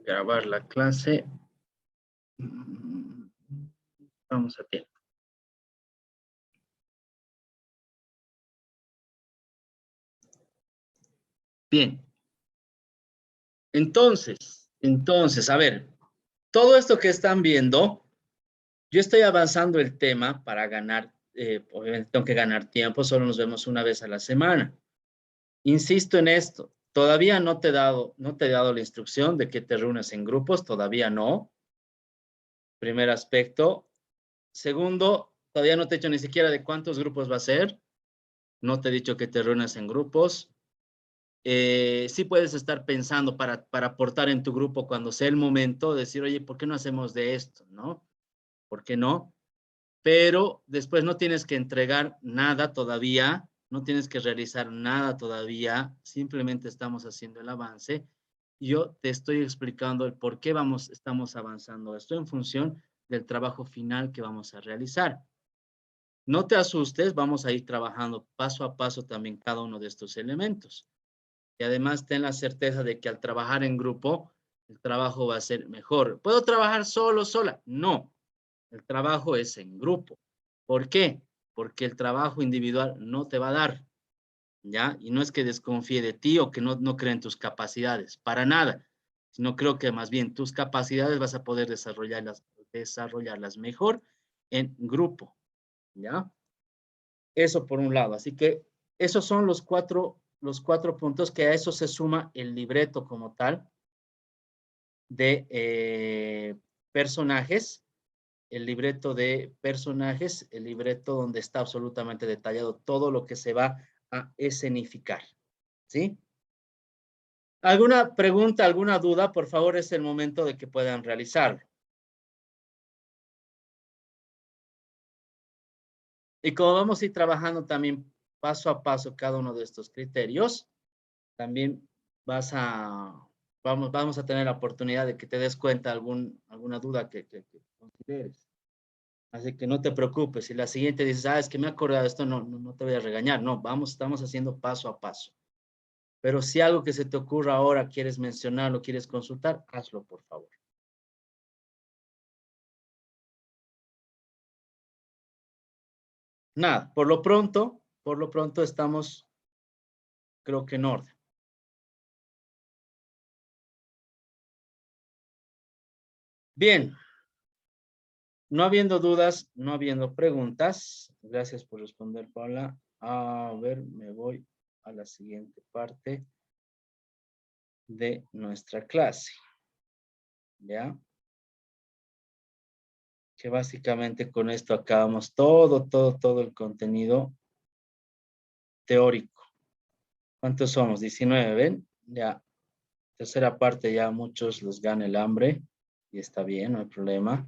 grabar la clase. Vamos a tiempo. Bien. Entonces, a ver, todo esto que están viendo, yo estoy avanzando el tema para ganar, obviamente tengo que ganar tiempo, solo nos vemos una vez a la semana. Insisto en esto, todavía no te he dado la instrucción de que te reúnas en grupos, todavía no. Primer aspecto. Segundo, todavía no te he dicho ni siquiera de cuántos grupos va a ser. No te he dicho que te reúnas en grupos. Sí puedes estar pensando para aportar en tu grupo cuando sea el momento, decir, oye, ¿por qué no hacemos de esto? ¿No? ¿Por qué no? Pero después no tienes que entregar nada todavía, no tienes que realizar nada todavía, simplemente estamos haciendo el avance. Yo te estoy explicando el por qué estamos avanzando esto en función del trabajo final que vamos a realizar. No te asustes, vamos a ir trabajando paso a paso también cada uno de estos elementos. Y además ten la certeza de que al trabajar en grupo, el trabajo va a ser mejor. ¿Puedo trabajar solo, sola? No, el trabajo es en grupo. ¿Por qué? Porque el trabajo individual no te va a dar, ¿ya? Y no es que desconfíe de ti o que no cree en tus capacidades, para nada, sino creo que más bien tus capacidades vas a poder desarrollarlas mejor en grupo, ¿ya? Eso por un lado. Así que esos son los cuatro puntos, que a eso se suma el libreto como tal de personajes, el libreto donde está absolutamente detallado todo lo que se va a escenificar, ¿sí? ¿Alguna pregunta, alguna duda? Por favor, es el momento de que puedan realizarlo. Y como vamos a ir trabajando también paso a paso cada uno de estos criterios, también vamos a tener la oportunidad de que te des cuenta alguna duda que consideres. Así que no te preocupes. Si la siguiente dices, es que me he acordado de esto, no te voy a regañar. No, estamos haciendo paso a paso. Pero si algo que se te ocurra ahora quieres mencionarlo, quieres consultar, hazlo, por favor. Nada, por lo pronto estamos, creo que en orden. Bien, no habiendo dudas, no habiendo preguntas, gracias por responder, Paula. A ver, me voy a la siguiente parte de nuestra clase, ¿ya? Que básicamente con esto acabamos todo el contenido teórico. ¿Cuántos somos? 19, ¿ven? Ya, tercera parte, ya a muchos les gana el hambre y está bien, no hay problema.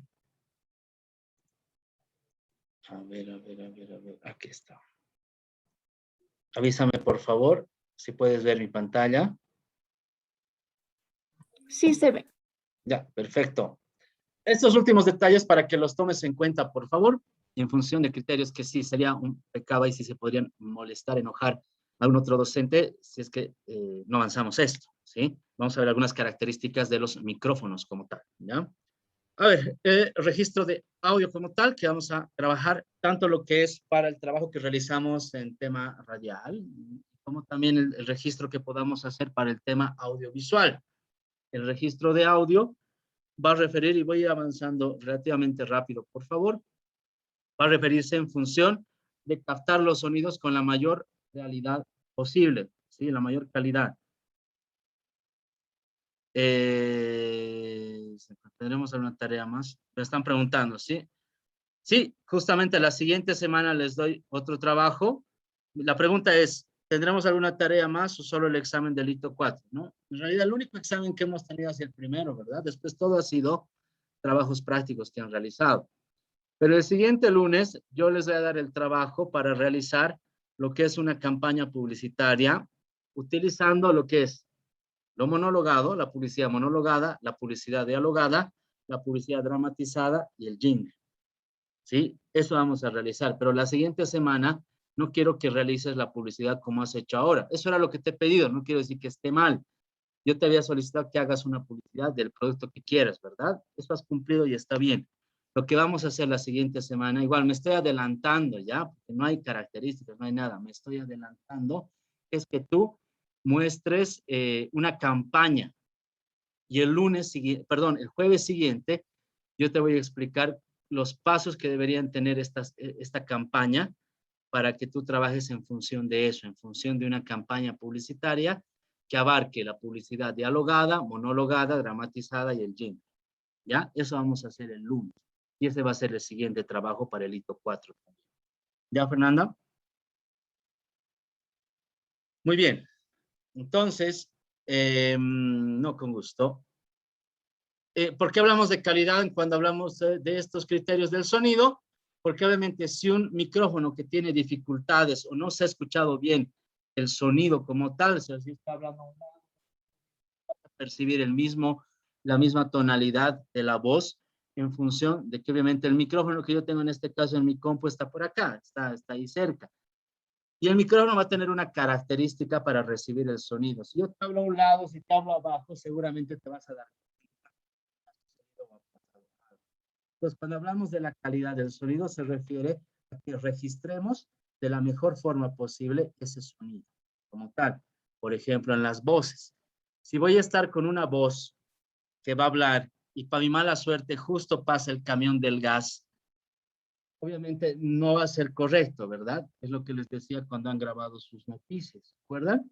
A ver, aquí está. Avísame, por favor, si puedes ver mi pantalla. Sí, se ve. Ya, perfecto. Estos últimos detalles para que los tomes en cuenta, por favor, en función de criterios que sí sería un pecado y si se podrían molestar, enojar a algún otro docente si es que no avanzamos esto, ¿sí? Vamos a ver algunas características de los micrófonos como tal, ¿ya? A ver, registro de audio como tal, que vamos a trabajar tanto lo que es para el trabajo que realizamos en tema radial, como también el registro que podamos hacer para el tema audiovisual. El registro de audio va a referir, y voy a ir avanzando relativamente rápido, por favor, va a referirse en función de captar los sonidos con la mayor realidad posible, ¿sí? La mayor calidad. Tendremos alguna tarea más. Me están preguntando, ¿sí? Sí, justamente la siguiente semana les doy otro trabajo. La pregunta es, ¿tendremos alguna tarea más o solo el examen del hito 4? ¿No? En realidad, el único examen que hemos tenido es el primero, ¿verdad? Después todo ha sido trabajos prácticos que han realizado. Pero el siguiente lunes yo les voy a dar el trabajo para realizar lo que es una campaña publicitaria utilizando lo que es lo monologado, la publicidad monologada, la publicidad dialogada, la publicidad dramatizada y el jingle. ¿Sí? Eso vamos a realizar, pero la siguiente semana no quiero que realices la publicidad como has hecho ahora. Eso era lo que te he pedido, no quiero decir que esté mal, yo te había solicitado que hagas una publicidad del producto que quieras, ¿verdad? Eso has cumplido y está bien. Lo que vamos a hacer la siguiente semana, igual me estoy adelantando ya, porque no hay características, no hay nada, me estoy adelantando, es que tú muestres una campaña y el lunes siguiente, perdón, el jueves siguiente, yo te voy a explicar los pasos que deberían tener esta campaña para que tú trabajes en función de eso, en función de una campaña publicitaria que abarque la publicidad dialogada, monologada, dramatizada y el jingle. ¿Ya? Eso vamos a hacer el lunes. Y ese va a ser el siguiente trabajo para el hito 4. ¿Ya, Fernanda? Muy bien. Entonces, no, con gusto. ¿Por qué hablamos de calidad cuando hablamos de estos criterios del sonido? Porque obviamente si un micrófono que tiene dificultades o no se ha escuchado bien el sonido como tal, si está hablando, percibir la misma tonalidad de la voz en función de que obviamente el micrófono que yo tengo en este caso en mi compu está por acá, está ahí cerca. Y el micrófono va a tener una característica para recibir el sonido. Si yo te hablo a un lado, si te hablo abajo, seguramente te vas a dar. Entonces, cuando hablamos de la calidad del sonido, se refiere a que registremos de la mejor forma posible ese sonido, como tal. Por ejemplo, en las voces. Si voy a estar con una voz que va a hablar y para mi mala suerte justo pasa el camión del gas, obviamente no va a ser correcto, ¿verdad? Es lo que les decía cuando han grabado sus noticias, ¿recuerdan?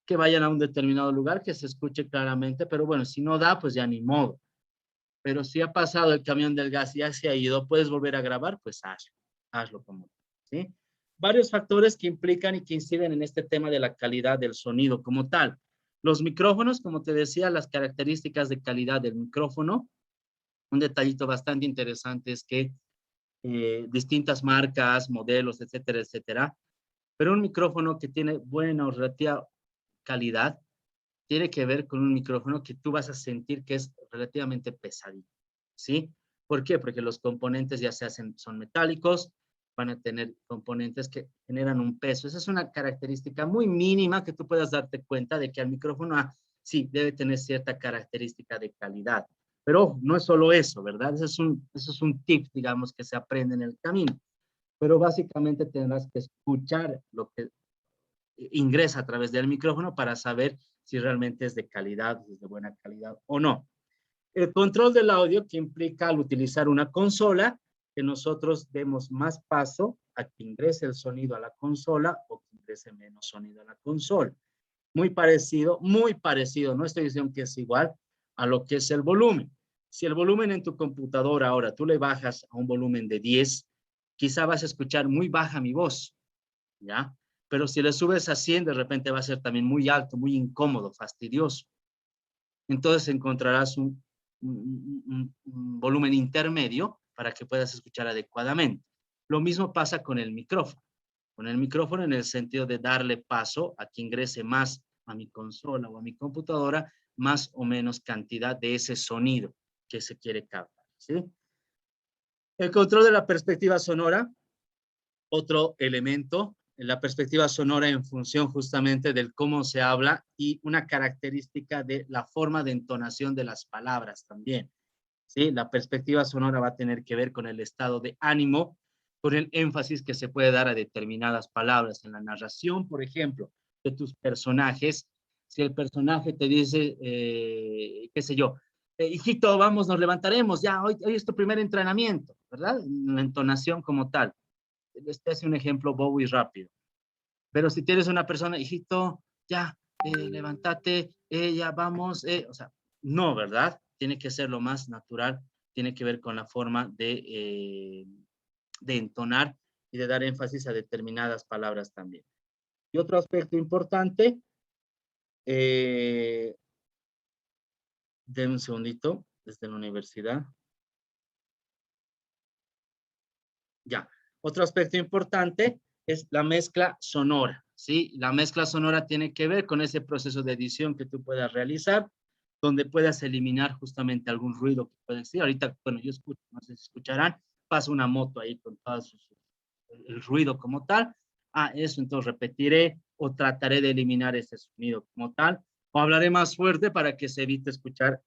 Que vayan a un determinado lugar, que se escuche claramente, pero bueno, si no da, pues ya ni modo. Pero si ha pasado el camión del gas y ya se ha ido, puedes volver a grabar, pues hazlo como, ¿sí? Varios factores que implican y que inciden en este tema de la calidad del sonido como tal. Los micrófonos, como te decía, las características de calidad del micrófono. Un detallito bastante interesante es que distintas marcas, modelos, etcétera, etcétera, pero un micrófono que tiene buena o relativa calidad tiene que ver con un micrófono que tú vas a sentir que es relativamente pesadito, ¿sí? ¿Por qué? Porque los componentes ya son metálicos, van a tener componentes que generan un peso. Esa es una característica muy mínima que tú puedas darte cuenta de que el micrófono, sí, debe tener cierta característica de calidad. Pero no es solo eso, ¿verdad? Eso es un tip, digamos, que se aprende en el camino. Pero básicamente tendrás que escuchar lo que ingresa a través del micrófono para saber si realmente es de calidad, es de buena calidad o no. El control del audio que implica al utilizar una consola, que nosotros demos más paso a que ingrese el sonido a la consola o que ingrese menos sonido a la consola. Muy parecido, no estoy diciendo que es igual a lo que es el volumen. Si el volumen en tu computadora ahora tú le bajas a un volumen de 10, quizá vas a escuchar muy baja mi voz, ¿ya? Pero si le subes a 100, de repente va a ser también muy alto, muy incómodo, fastidioso. Entonces encontrarás un volumen intermedio para que puedas escuchar adecuadamente. Lo mismo pasa con el micrófono. Con el micrófono en el sentido de darle paso a que ingrese más a mi consola o a mi computadora, más o menos cantidad de ese sonido que se quiere captar, ¿sí? El control de la perspectiva sonora, otro elemento, la perspectiva sonora en función justamente del cómo se habla y una característica de la forma de entonación de las palabras también, ¿sí? La perspectiva sonora va a tener que ver con el estado de ánimo, con el énfasis que se puede dar a determinadas palabras en la narración, por ejemplo, de tus personajes. Si el personaje te dice, qué sé yo, hijito, vamos, nos levantaremos, ya, hoy es tu primer entrenamiento, ¿verdad? La entonación como tal. Este es un ejemplo bobo y rápido. Pero si tienes una persona, hijito, ya, levántate, ya vamos, o sea, no, ¿verdad? Tiene que ser lo más natural, tiene que ver con la forma de entonar y de dar énfasis a determinadas palabras también. Y otro aspecto importante, de un segundito, desde la universidad. Ya. Otro aspecto importante es la mezcla sonora, ¿sí? La mezcla sonora tiene que ver con ese proceso de edición que tú puedas realizar, donde puedas eliminar justamente algún ruido que pueda existir. Ahorita, bueno, yo escucho, no sé si escucharán, pasa una moto ahí con todo el ruido como tal. Eso entonces repetiré o trataré de eliminar ese sonido como tal O hablaré más fuerte para que se evite escuchar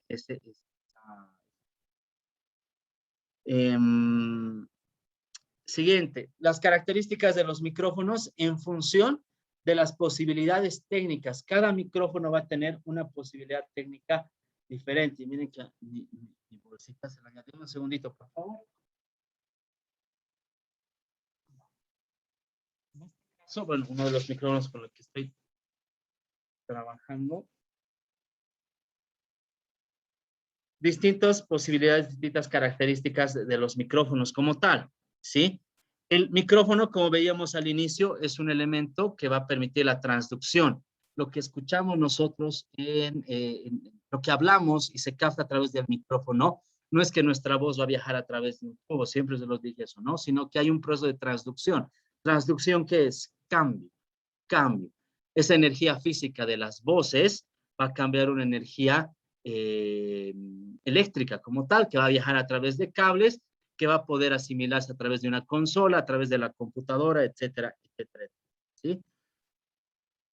siguiente, las características de los micrófonos en función de las posibilidades técnicas. Cada micrófono va a tener una posibilidad técnica diferente. Y miren que mi bolsita se la añadió. Un segundito, por favor. En este caso, bueno, uno de los micrófonos con los que estoy trabajando. Distintas posibilidades, distintas características de los micrófonos como tal, ¿sí? El micrófono, como veíamos al inicio, es un elemento que va a permitir la transducción. Lo que escuchamos nosotros en lo que hablamos y se capta a través del micrófono, no es que nuestra voz va a viajar a través de un tubo, siempre se los dije eso, ¿no? Sino que hay un proceso de transducción. ¿Transducción qué es? Cambio, cambio. Esa energía física de las voces va a cambiar una energía eléctrica como tal, que va a viajar a través de cables, que va a poder asimilarse a través de una consola, a través de la computadora, etcétera, etcétera. ¿Sí?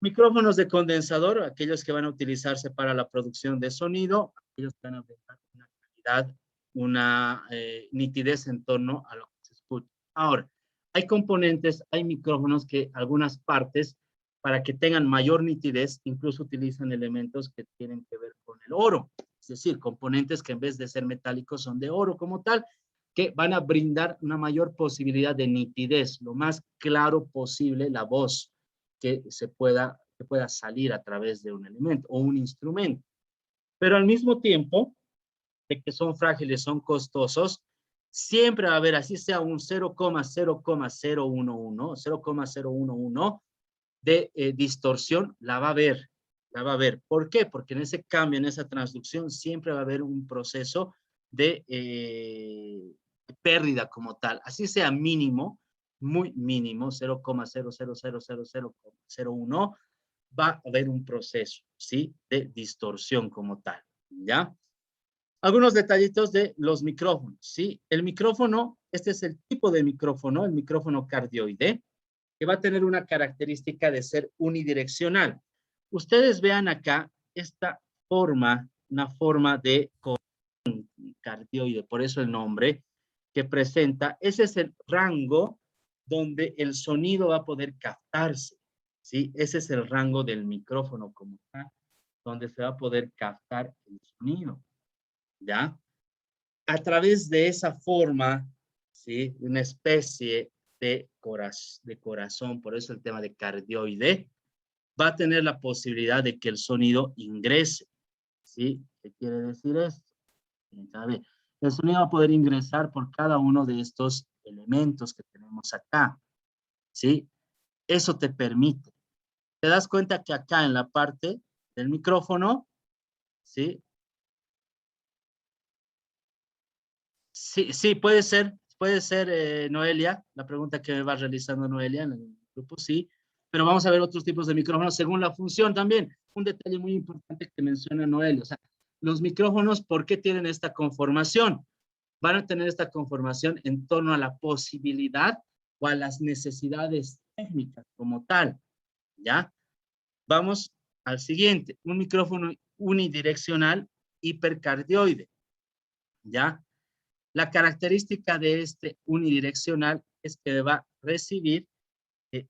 Micrófonos de condensador, aquellos que van a utilizarse para la producción de sonido, aquellos que van a brindar una calidad, una nitidez en torno a lo que se escucha. Ahora, hay componentes, hay micrófonos que algunas partes, para que tengan mayor nitidez, incluso utilizan elementos que tienen que ver con el oro. Es decir, componentes que en vez de ser metálicos son de oro como tal, que van a brindar una mayor posibilidad de nitidez, lo más claro posible la voz que pueda salir a través de un elemento o un instrumento. Pero al mismo tiempo, de que son frágiles, son costosos, siempre va a haber, así sea un 0,011 de distorsión, la va a haber. La va a haber. ¿Por qué? Porque en ese cambio, en esa transducción, siempre va a haber un proceso de pérdida como tal. Así sea mínimo, muy mínimo, 0,0000001, va a haber un proceso, ¿sí? De distorsión como tal, ¿ya? Algunos detallitos de los micrófonos, ¿sí? El micrófono, este es el tipo de micrófono, el micrófono cardioide, que va a tener una característica de ser unidireccional. Ustedes vean acá esta forma, una forma de cardioide, por eso el nombre que presenta, ese es el rango donde el sonido va a poder captarse, ¿sí? Ese es el rango del micrófono como tal, donde se va a poder captar el sonido, ¿ya? A través de esa forma, ¿sí? Una especie de corazón, por eso el tema de cardioide, va a tener la posibilidad de que el sonido ingrese, ¿sí? ¿Qué quiere decir esto? El sonido va a poder ingresar por cada uno de estos elementos que tenemos acá, ¿sí? Eso te permite. Te das cuenta que acá en la parte del micrófono, ¿sí? Sí, sí, puede ser, Noelia, la pregunta que me va realizando Noelia en el grupo, sí, pero vamos a ver otros tipos de micrófonos según la función también. Un detalle muy importante que menciona Noelia, o sea, los micrófonos, ¿por qué tienen esta conformación? Van a tener esta conformación en torno a la posibilidad o a las necesidades técnicas como tal, ¿ya? Vamos al siguiente, un micrófono unidireccional hipercardioide, ¿ya? La característica de este unidireccional es que va a recibir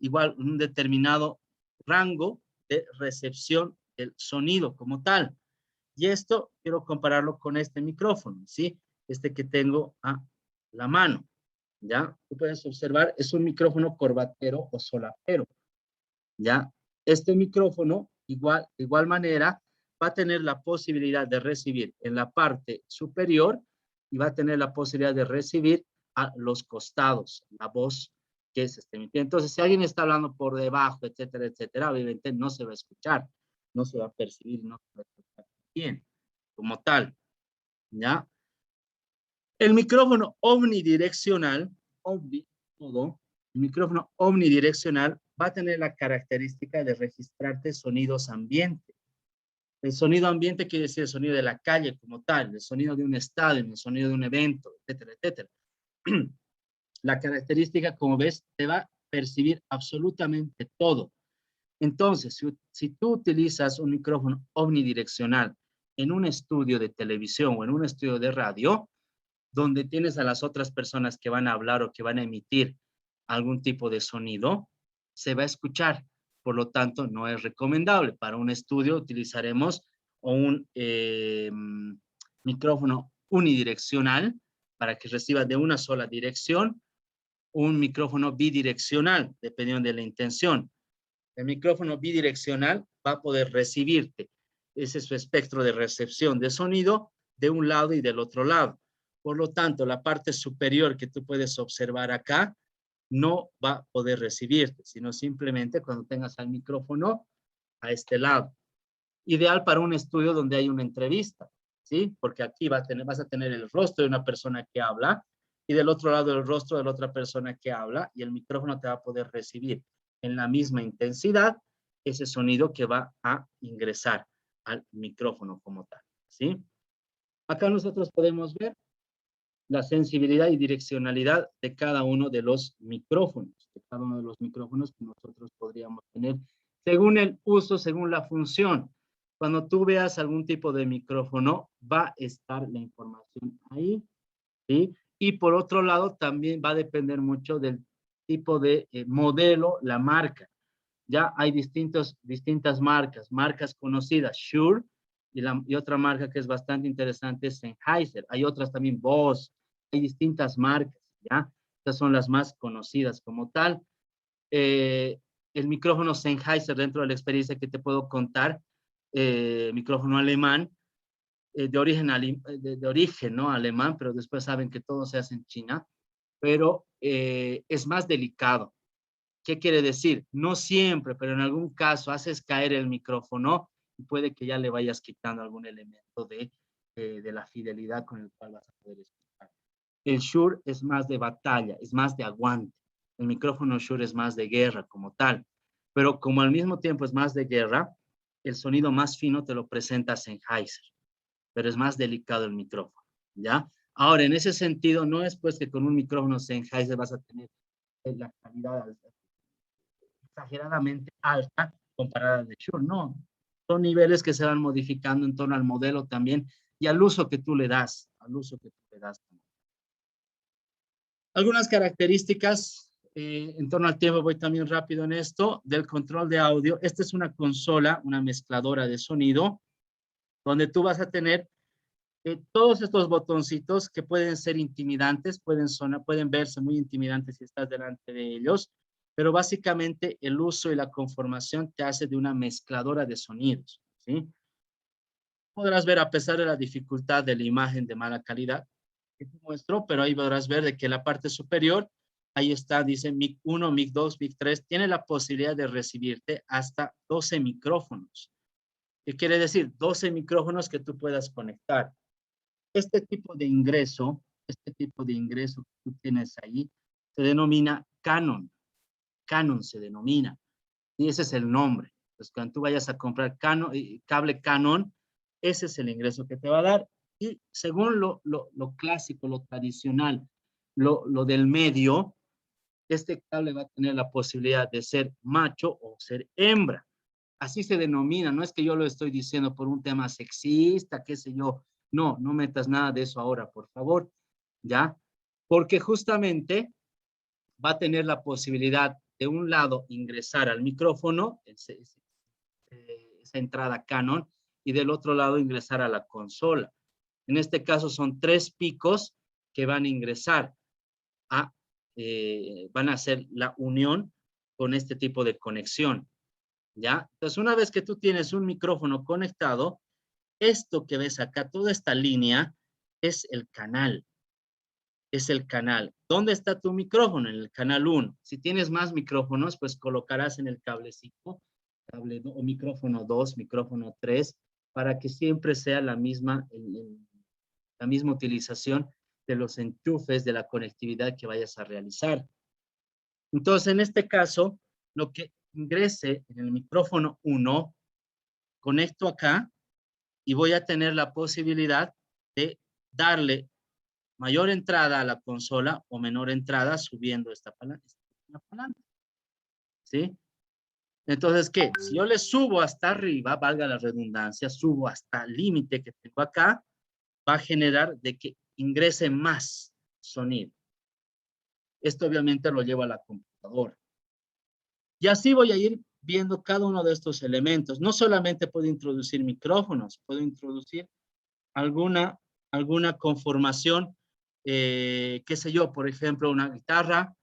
igual un determinado rango de recepción del sonido como tal. Y esto quiero compararlo con este micrófono, ¿sí? Este que tengo a la mano, ¿ya? Tú puedes observar, es un micrófono corbatero o solapero, ¿ya? Este micrófono, de igual manera, va a tener la posibilidad de recibir en la parte superior y va a tener la posibilidad de recibir a los costados, la voz que se esté emitiendo. Entonces, si alguien está hablando por debajo, etcétera, etcétera, obviamente no se va a escuchar, no se va a percibir, no se va a escuchar bien, como tal, ¿ya? El micrófono omnidireccional, todo, el micrófono omnidireccional va a tener la característica de registrarte sonidos ambiente. El sonido ambiente quiere decir el sonido de la calle como tal, el sonido de un estadio, el sonido de un evento, etcétera, etcétera. La característica, como ves, te va a percibir absolutamente todo. Entonces, si tú utilizas un micrófono omnidireccional en un estudio de televisión o en un estudio de radio, donde tienes a las otras personas que van a hablar o que van a emitir algún tipo de sonido, se va a escuchar. Por lo tanto, no es recomendable. Para un estudio utilizaremos un micrófono unidireccional para que reciba de una sola dirección, un micrófono bidireccional, dependiendo de la intención. El micrófono bidireccional va a poder recibirte. Ese es su espectro de recepción de sonido de un lado y del otro lado. Por lo tanto, la parte superior que tú puedes observar acá no va a poder recibirte, sino simplemente cuando tengas al micrófono a este lado. Ideal para un estudio donde hay una entrevista, ¿sí? Porque aquí vas a tener el rostro de una persona que habla y del otro lado el rostro de la otra persona que habla y el micrófono te va a poder recibir en la misma intensidad ese sonido que va a ingresar al micrófono como tal, ¿sí? Acá nosotros podemos ver la sensibilidad y direccionalidad de cada uno de los micrófonos, que nosotros podríamos tener según el uso, según la función. Cuando tú veas algún tipo de micrófono, va a estar la información ahí, ¿sí? Y por otro lado, también va a depender mucho del tipo de modelo, la marca. Ya hay distintas marcas conocidas, Shure, y otra marca que es bastante interesante es Sennheiser. Hay otras también, Bose, hay distintas marcas, ¿ya? Estas son las más conocidas como tal. El micrófono Sennheiser, dentro de la experiencia que te puedo contar, micrófono alemán, de origen, ¿no? Alemán, pero después saben que todo se hace en China, pero es más delicado. ¿Qué quiere decir? No siempre, pero en algún caso haces caer el micrófono y puede que ya le vayas quitando algún elemento de la fidelidad con el cual vas a poder escuchar. El Shure es más de batalla, es más de aguante. El micrófono Shure es más de guerra como tal. Pero como al mismo tiempo es más de guerra, el sonido más fino te lo presenta Sennheiser, pero es más delicado el micrófono, ¿ya? Ahora, en ese sentido, no es pues que con un micrófono Sennheiser vas a tener la calidad exageradamente alta comparada de Shure, no. Son niveles que se van modificando en torno al modelo también y al uso que tú le das, Algunas características, en torno al tiempo, voy también rápido en esto, del control de audio. Esta es una consola, una mezcladora de sonido, donde tú vas a tener todos estos botoncitos que pueden ser intimidantes, pueden verse muy intimidantes si estás delante de ellos, pero básicamente el uso y la conformación te hace de una mezcladora de sonidos, ¿sí? Podrás ver, a pesar de la dificultad de la imagen de mala calidad que te muestro, pero ahí podrás ver de que la parte superior, ahí está, dice mic 1, mic 2, mic 3, tiene la posibilidad de recibirte hasta 12 micrófonos. ¿Qué quiere decir? 12 micrófonos que tú puedas conectar. Este tipo de ingreso que tú tienes ahí, se denomina Canon. Canon se denomina. Y ese es el nombre. Entonces, cuando tú vayas a comprar cable Canon, ese es el ingreso que te va a dar. Y según lo clásico, lo tradicional, lo del medio, este cable va a tener la posibilidad de ser macho o ser hembra. Así se denomina, no es que yo lo estoy diciendo por un tema sexista, qué sé yo. No, no metas nada de eso ahora, por favor, ¿ya? Porque justamente va a tener la posibilidad de un lado ingresar al micrófono, esa entrada Canon, y del otro lado ingresar a la consola. En este caso son 3 picos que van a ingresar van a hacer la unión con este tipo de conexión, ¿ya? Entonces, una vez que tú tienes un micrófono conectado, esto que ves acá, toda esta línea, es el canal. Es el canal. ¿Dónde está tu micrófono? En el canal 1. Si tienes más micrófonos, pues colocarás en el cablecito, o micrófono 2, micrófono 3, para que siempre sea la misma utilización de los enchufes de la conectividad que vayas a realizar. Entonces, en este caso, lo que ingrese en el micrófono 1, conecto acá y voy a tener la posibilidad de darle mayor entrada a la consola o menor entrada subiendo esta palanca. ¿Sí? Entonces, ¿qué? Si yo le subo hasta arriba, valga la redundancia, subo hasta el límite que tengo acá, va a generar de que ingrese más sonido. Esto obviamente lo llevo a la computadora. Y así voy a ir viendo cada uno de estos elementos. No solamente puedo introducir micrófonos, puedo introducir alguna, alguna conformación, qué sé yo, por ejemplo, una guitarra,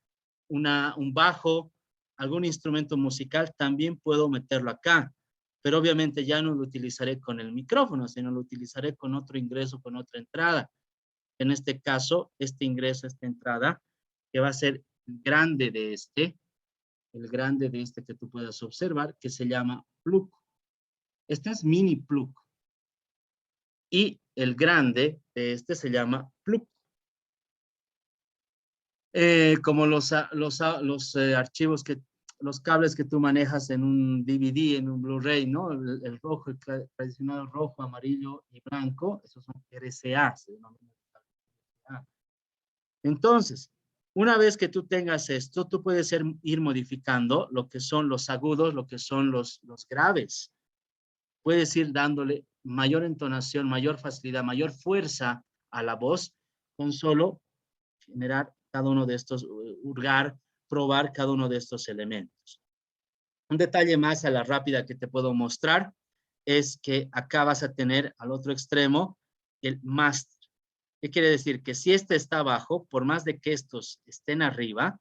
un bajo, algún instrumento musical, también puedo meterlo acá. Pero obviamente ya no lo utilizaré con el micrófono, sino lo utilizaré con otro ingreso, con otra entrada. En este caso, este ingreso, esta entrada, que va a ser grande de el grande de este que tú puedas observar, que se llama plug. Este es mini plug. Y el grande de este se llama plug. Como los archivos los cables que tú manejas en un DVD, en un Blu-ray, ¿no? El rojo, el tradicional rojo, amarillo y blanco, esos son RCA, se denomina RCA. Entonces, una vez que tú tengas esto, tú puedes ir modificando lo que son los agudos, lo que son los graves. Puedes ir dándole mayor entonación, mayor facilidad, mayor fuerza a la voz con solo generar cada uno de estos, hurgar, probar cada uno de estos elementos. Un detalle más a la rápida que te puedo mostrar es que acá vas a tener al otro extremo el máster. ¿Qué quiere decir? Que si este está abajo, por más de que estos estén arriba,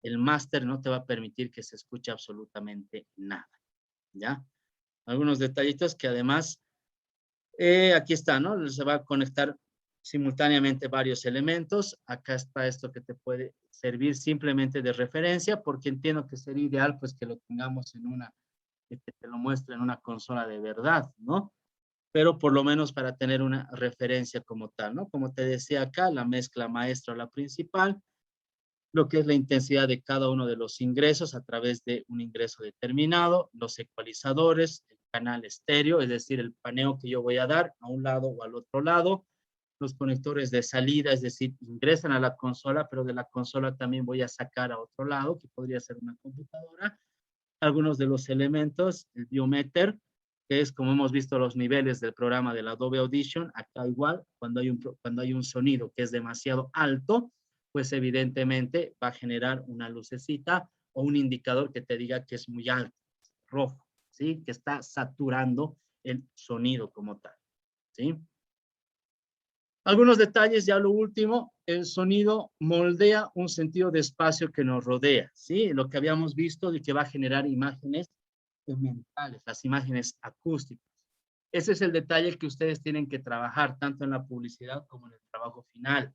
el máster no te va a permitir que se escuche absolutamente nada, ¿ya? Algunos detallitos que además, aquí está, ¿no? Se va a conectar simultáneamente varios elementos. Acá está esto que te puede servir simplemente de referencia, porque entiendo que sería ideal pues que lo tengamos en que te lo muestre en una consola de verdad, ¿no? Pero por lo menos para tener una referencia como tal, ¿no? Como te decía acá, la mezcla maestra o la principal, lo que es la intensidad de cada uno de los ingresos a través de un ingreso determinado, los ecualizadores, el canal estéreo, es decir, el paneo que yo voy a dar a un lado o al otro lado, los conectores de salida, es decir, ingresan a la consola, pero de la consola también voy a sacar a otro lado, que podría ser una computadora, algunos de los elementos, el biometer, que es como hemos visto los niveles del programa del Adobe Audition, acá igual, cuando hay un sonido que es demasiado alto, pues evidentemente va a generar una lucecita o un indicador que te diga que es muy alto, rojo, ¿sí? Que está saturando el sonido como tal, ¿sí? Algunos detalles, ya lo último, el sonido moldea un sentido de espacio que nos rodea, ¿sí? Lo que habíamos visto de que va a generar imágenes mentales, las imágenes acústicas. Ese es el detalle que ustedes tienen que trabajar tanto en la publicidad como en el trabajo final,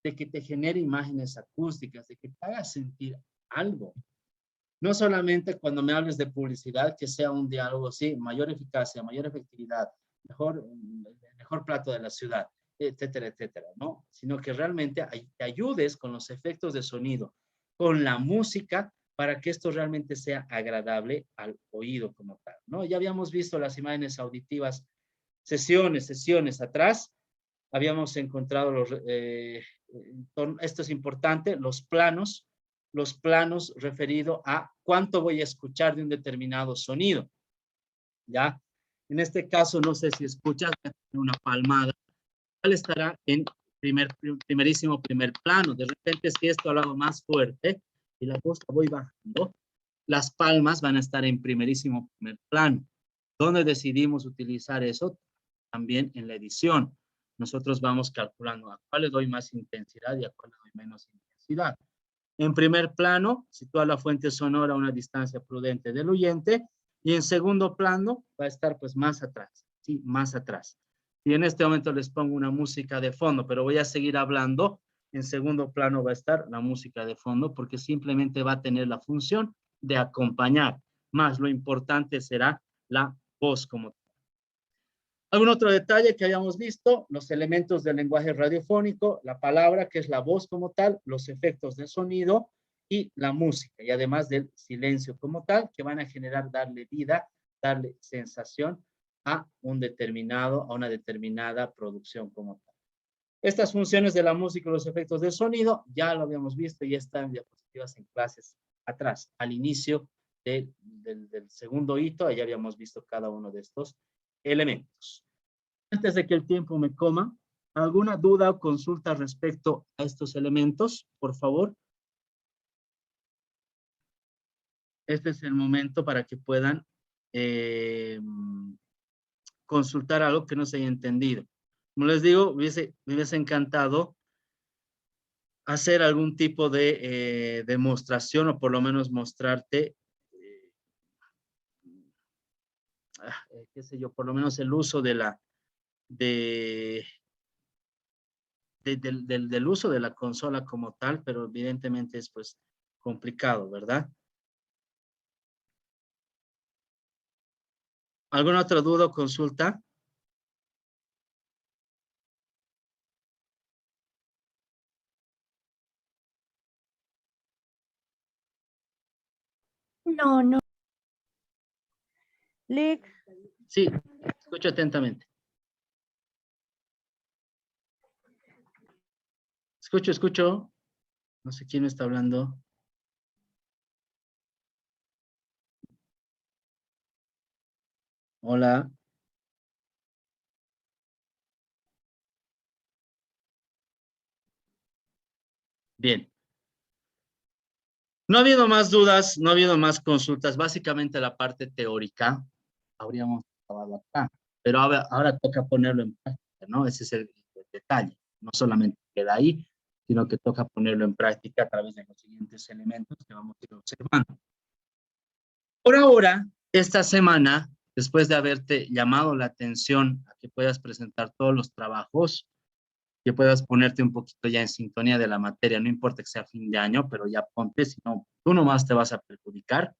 de que te genere imágenes acústicas, de que te haga sentir algo. No solamente cuando me hables de publicidad, que sea un diálogo, sí, mayor eficacia, mayor efectividad, mejor plato de la ciudad, etcétera, etcétera, ¿no? Sino que realmente te ayudes con los efectos de sonido, con la música, para que esto realmente sea agradable al oído como tal, ¿no? Ya habíamos visto las imágenes auditivas, sesiones atrás, habíamos encontrado esto es importante, los planos referido a cuánto voy a escuchar de un determinado sonido, ¿ya? En este caso, no sé si escuchas una palmada, ¿cuál estará en primerísimo primer plano? De repente, si esto hablado más fuerte y la voz la voy bajando, las palmas van a estar en primerísimo primer plano. ¿Dónde decidimos utilizar eso? También en la edición. Nosotros vamos calculando a cuál le doy más intensidad y a cuál le doy menos intensidad. En primer plano, sitúa la fuente sonora a una distancia prudente del oyente, y en segundo plano va a estar pues más atrás, ¿sí? Más atrás. Y en este momento les pongo una música de fondo, pero voy a seguir hablando. En segundo plano va a estar la música de fondo porque simplemente va a tener la función de acompañar, más lo importante será la voz como tal. ¿Algún otro detalle que hayamos visto? Los elementos del lenguaje radiofónico, la palabra, que es la voz como tal, los efectos de sonido y la música, y además del silencio como tal, que van a generar, darle vida, darle sensación a una determinada producción como tal. Estas funciones de la música y los efectos de sonido, ya lo habíamos visto y están en diapositivas en clases atrás, al inicio del segundo hito. Allá habíamos visto cada uno de estos elementos. Antes de que el tiempo me coma, ¿alguna duda o consulta respecto a estos elementos? Por favor. Este es el momento para que puedan consultar algo que no se haya entendido. Como les digo, me hubiese encantado hacer algún tipo de demostración o por lo menos mostrarte, qué sé yo, por lo menos el uso de, del uso de la consola como tal, pero evidentemente es pues complicado, ¿verdad? ¿Alguna otra duda o consulta? No, no. Lick. Sí, escucho atentamente. Escucho, escucho. No sé quién me está hablando. Hola. Bien. No ha habido más dudas, no ha habido más consultas. Básicamente la parte teórica habríamos acabado acá. Pero ahora toca ponerlo en práctica, ¿no? Ese es el detalle. No solamente queda ahí, sino que toca ponerlo en práctica a través de los siguientes elementos que vamos a ir observando. Por ahora, esta semana, después de haberte llamado la atención a que puedas presentar todos los trabajos, que puedas ponerte un poquito ya en sintonía de la materia, no importa que sea fin de año, pero ya ponte, si no, tú nomás te vas a perjudicar.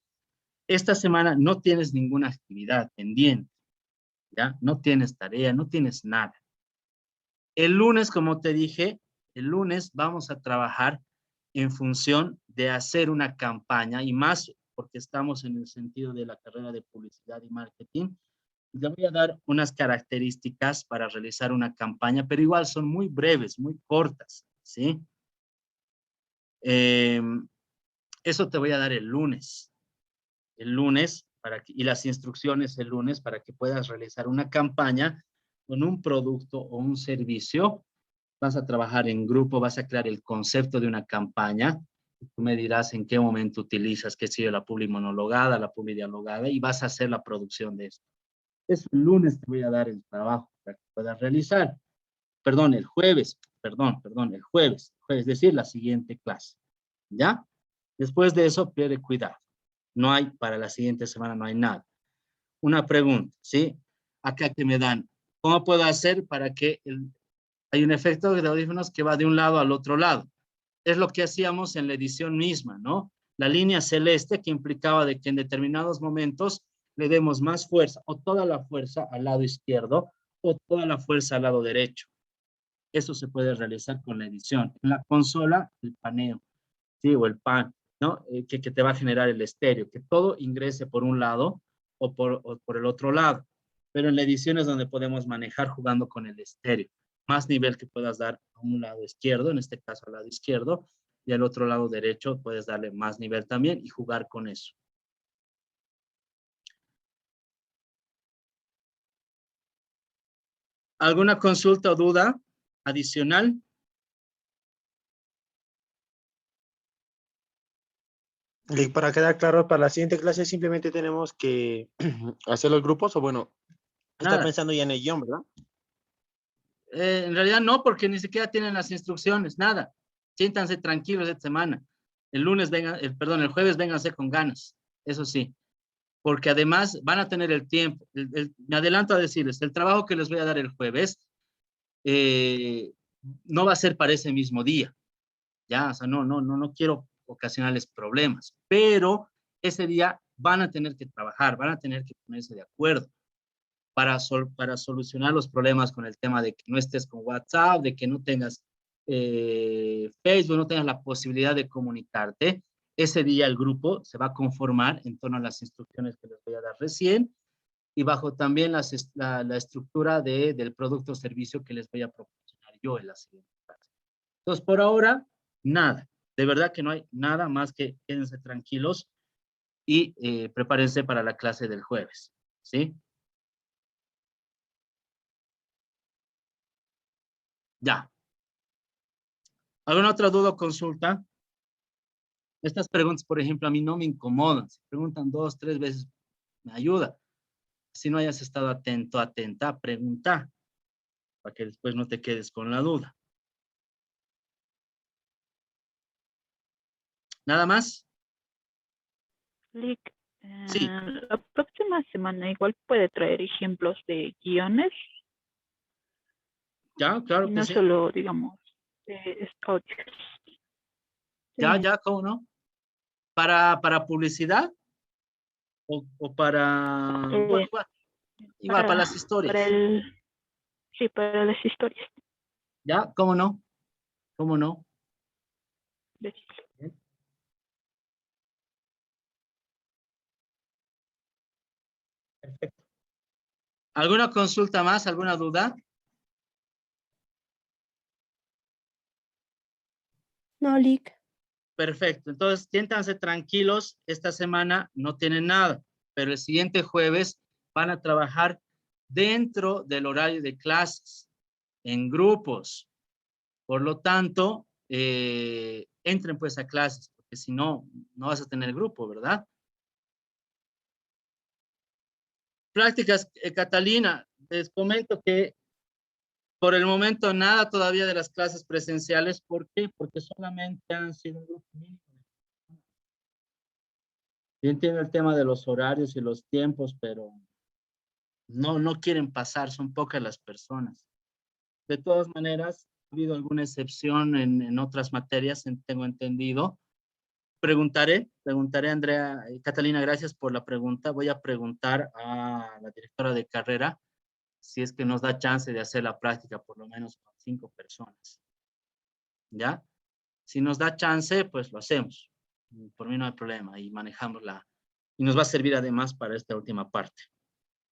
Esta semana no tienes ninguna actividad pendiente, ¿ya? No tienes tarea, no tienes nada. El lunes, como te dije, el lunes vamos a trabajar en función de hacer una campaña y más porque estamos en el sentido de la carrera de publicidad y marketing. Le voy a dar unas características para realizar una campaña, pero igual son muy breves, muy cortas, ¿sí? Eh, Eso te voy a dar el lunes. El lunes, y las instrucciones el lunes para que puedas realizar una campaña con un producto o un servicio. Vas a trabajar en grupo, vas a crear el concepto de una campaña. Tú me dirás en qué momento utilizas, qué sigue la publi monologada, la publi dialogada, y vas a hacer la producción de esto. Es el lunes te voy a dar el trabajo para que puedas realizar. Perdón, el jueves, el jueves, es decir, la siguiente clase. ¿Ya? Después de eso, pierde cuidado. No hay, para la siguiente semana no hay nada. Una pregunta, ¿sí? Acá que me dan, ¿cómo puedo hacer para que hay un efecto de audífonos que va de un lado al otro lado? Es lo que hacíamos en la edición misma, ¿no? La línea celeste que implicaba de que en determinados momentos le demos más fuerza o toda la fuerza al lado izquierdo o toda la fuerza al lado derecho. Eso se puede realizar con la edición. En la consola, el paneo, ¿sí? O el pan, ¿no? Que te va a generar el estéreo, que todo ingrese por un lado o por el otro lado. Pero en la edición es donde podemos manejar jugando con el estéreo. Más nivel que puedas dar a un lado izquierdo, en este caso al lado izquierdo, y al otro lado derecho puedes darle más nivel también y jugar con eso. ¿Alguna consulta o duda adicional? Para quedar claro, para la siguiente clase simplemente tenemos que hacer los grupos o bueno, estar Nada. pensando ya en el guión, ¿verdad? En realidad no, porque ni siquiera tienen las instrucciones, nada. Siéntanse tranquilos esta semana. El lunes vengan, perdón, el jueves vénganse con ganas, eso sí, porque además van a tener el tiempo. Me adelanto a decirles, el trabajo que les voy a dar el jueves eh, no va a ser para ese mismo día, ya, o sea, no quiero ocasionarles problemas, pero ese día van a tener que trabajar, van a tener que ponerse de acuerdo para solucionar los problemas con el tema de que no estés con WhatsApp, de que no tengas Facebook, no tengas la posibilidad de comunicarte. Ese día el grupo se va a conformar en torno a las instrucciones que les voy a dar recién y bajo también la estructura del producto o servicio que les voy a proporcionar yo en la siguiente clase. Entonces, por ahora, nada. De verdad que no hay nada más que quédense tranquilos. y prepárense para la clase del jueves, ¿sí? Ya. ¿Alguna otra duda o consulta? Estas preguntas, por ejemplo, a mí no me incomodan. Si preguntan 2, 3 veces, me ayuda. Si no hayas estado atento, atenta, pregunta, para que después no te quedes con la duda. ¿Nada más? Lick, Sí, la próxima semana igual puede traer ejemplos de guiones ya, y claro que no sí. solo, digamos, audios. Ya, Sí. ya, ¿cómo no? ¿Para publicidad? ¿O para, bueno, Eh, igual, para las para historias? el, sí, para las historias. ¿Ya? ¿Cómo no? ¿Cómo no? De- Perfecto. ¿Alguna consulta más? ¿Alguna duda? No, Lick. Perfecto. Entonces, siéntanse tranquilos. Esta semana no tienen nada, pero el siguiente jueves van a trabajar dentro del horario de clases, en grupos. Por lo tanto, entren pues a clases, porque si no, no vas a tener grupo, ¿verdad? Prácticas, Catalina, les comento que por el momento nada todavía de las clases presenciales. ¿Por qué? Porque solamente han sido un grupo mínimo. Yo entiendo el tema de los horarios y los tiempos, pero no quieren pasar, son pocas las personas. De todas maneras, ha habido alguna excepción en otras materias, tengo entendido. Preguntaré, Andrea, Catalina, gracias por la pregunta. Voy a preguntar a la directora de carrera si es que nos da chance de hacer la práctica por lo menos con 5 personas. ¿Ya? Si nos da chance, pues lo hacemos. Por mí no hay problema y manejamos y nos va a servir además para esta última parte.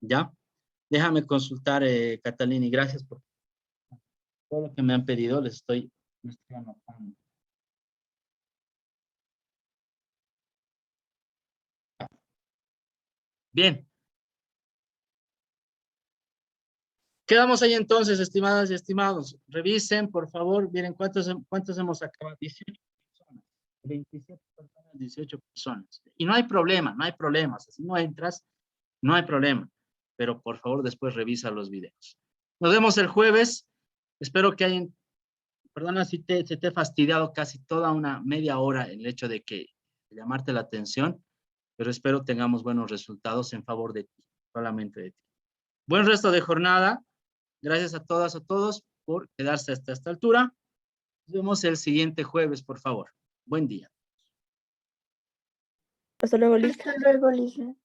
¿Ya? Déjame consultar, Catalina, y gracias por todo lo que me han pedido, les estoy anotando. Bien. Quedamos ahí entonces, estimadas y estimados. Revisen, por favor, miren cuántos hemos acabado. 18 personas, 27 personas, 18 personas. Y no hay problema, no hay problemas. Si no entras, no hay problema. Pero por favor, después revisa los videos. Nos vemos el jueves. Espero que hayan, perdona si se te he fastidiado casi toda una media hora el hecho de llamarte la atención, pero espero tengamos buenos resultados en favor de ti, solamente de ti. Buen resto de jornada. Gracias a todas, a todos por quedarse hasta esta altura. Nos vemos el siguiente jueves, por favor. Buen día. Hasta luego, Lick. Hasta luego, Lick.